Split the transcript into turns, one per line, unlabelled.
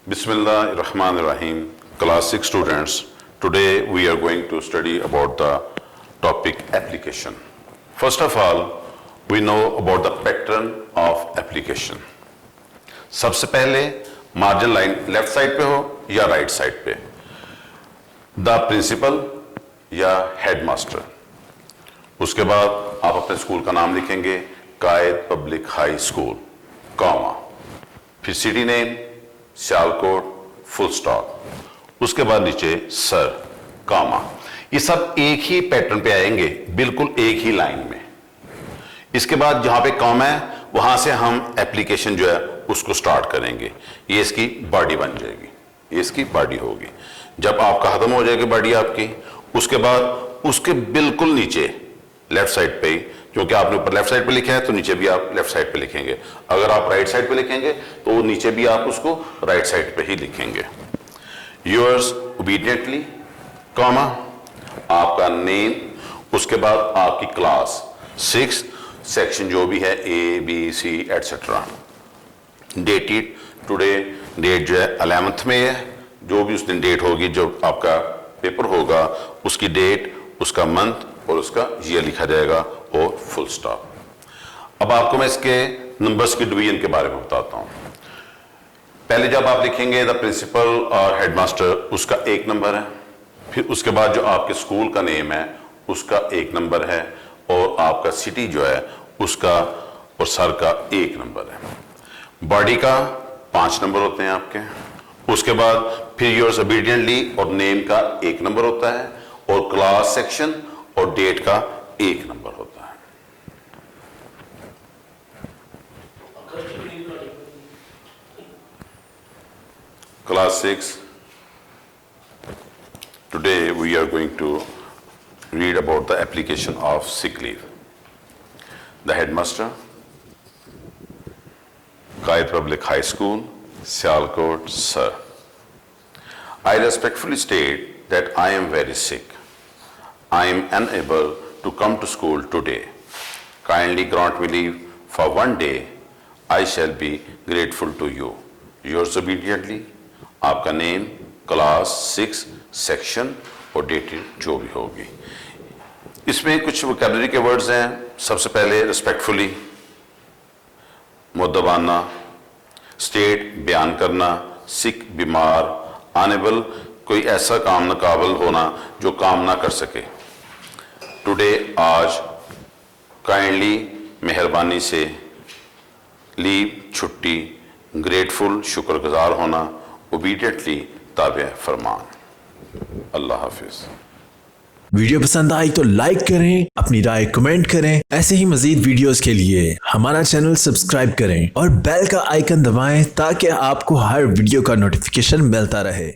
Bismillahirrahmanirrahim. Class 6 students, today we are going to study about the topic application. First of all, we know about the pattern of application. सबसे पहले margin line left side पे हो या right side पे, the principal या headmaster. उसके बाद आप अपने स्कूल का नाम लिखेंगे, कायद पब्लिक हाई स्कूल, कॉमा, फिर city name, Sialkot, full stop, उसके बाद नीचे सर, कॉमा। ये सब एक ही पैटर्न पे आएंगे, बिल्कुल एक ही लाइन में। इसके बाद जहां पे कॉमा है वहां से हम एप्लीकेशन जो है उसको स्टार्ट करेंगे। ये इसकी बॉडी बन जाएगी, ये इसकी बॉडी होगी। जब आपका खत्म हो जाएगी बॉडी आपकी, उसके बाद उसके बिल्कुल नीचे लेफ्ट साइड पे ही, क्योंकि आपने ऊपर लेफ्ट साइड पे लिखा है तो नीचे भी आप लेफ्ट साइड पे लिखेंगे। अगर आप राइट साइड पे लिखेंगे तो नीचे भी आप उसको राइट साइड पे ही लिखेंगे। योर्स ओबीडियंटली, कॉमा, आपका नेम, उसके बाद आपकी क्लास 6 सेक्शन जो भी है, A B C etcetera. Dated today, date जो है 11th में है, जो भी उस दिन डेट होगी, जो आपका पेपर होगा उसकी डेट, उसका मंथ और उसका ईयर लिखा जाएगा और फुल स्टॉप। अब आपको मैं इसके नंबर्स की डिवीजन के बारे में बताता हूं। पहले जब आप लिखेंगे द प्रिंसिपल और हेडमास्टर, उसका 1 नंबर है। फिर उसके बाद जो आपके स्कूल का नेम है उसका 1 नंबर है, और आपका सिटी जो है उसका और सर का 1 नंबर है। बॉडी का 5 नंबर होते हैं आपके। उसके बाद फिर योर्स ओबीडियंटली और नेम का 1 नंबर होता है, और क्लास सेक्शन और डेट का 1 नंबर होता है। Class 6, today we are going to read about the application of sick leave. The headmaster, Qaid Public High School, Sialkot, sir. I respectfully state that I am very sick. I am unable to come to school today. Kindly grant me leave for 1 day. I shall be grateful to you. Yours obediently, आपका name, class 6 section और dated जो भी होगी। इसमें कुछ vocabulary के words हैं। सबसे पहले रिस्पेक्टफुली, मुद्दबाना, स्टेट बयान करना, सिक बीमार, अनेबल कोई ऐसा काम नाकाबिल होना जो काम ना कर सके, टुडे आज, काइंडली मेहरबानी से, लीव छुट्टी, ग्रेटफुल शुक्रगुजार होना, ओबीडियंटली ताबे फरमान। अल्लाह हाफिज।
वीडियो पसंद आई तो लाइक करें, अपनी राय कमेंट करें। ऐसे ही मजीद वीडियोस के लिए हमारा चैनल सब्सक्राइब करें और बेल का आइकन दबाएं ताकि आपको हर वीडियो का नोटिफिकेशन मिलता रहे।